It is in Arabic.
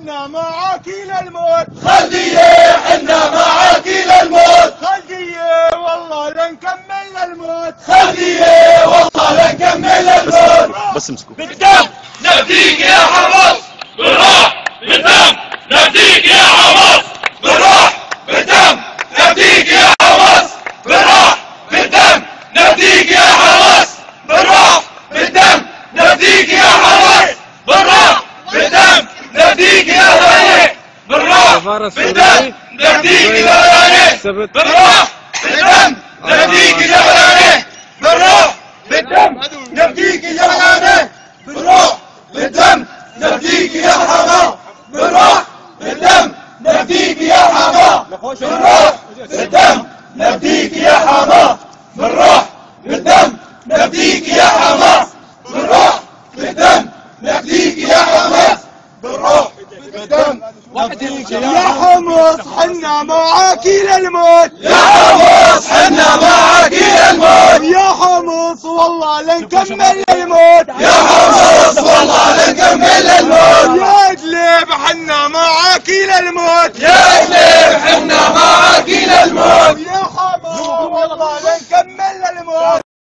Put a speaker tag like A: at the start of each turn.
A: حنا معاك للموت.
B: خلدية حنا معاك للموت.
A: خلدية والله لنكمل للموت.
B: خلدية والله لنكمل للموت.
C: بس امسكوا.
B: بالدم نفديك يا حمص، بالروح بالدم نفديك يا حمص، بالروح بالدم نفديك يا حمص، بالروح بالدم نفديك يا حمص، بالروح بالدم نفديك يا حمص، بالروح بالدم نفديك يا هاني، بالروح بالدم نفديك يا هاني، بالروح بالدم نفديك يا هاني، بالروح بالدم نفديك يا هاني، بالروح بالدم نفديك يا حما، بالروح بالدم نفديك يا حما، بالروح بالدم نفديك يا حما، بالروح بالدم نفديك يا حما، بالروح بالدم نفديك يا حما، بالروح بالدم نفديك
A: يا حمص حنا معاك للموت.
B: يا حمص حنا معاك للموت.
A: يا حمص والله لنكمل للموت.
B: يا حمص والله لنكمل للموت.
A: يا ادلب حنا معاك للموت.
B: يا ادلب حنا معاك للموت.
A: يا حمص والله لنكمل للموت.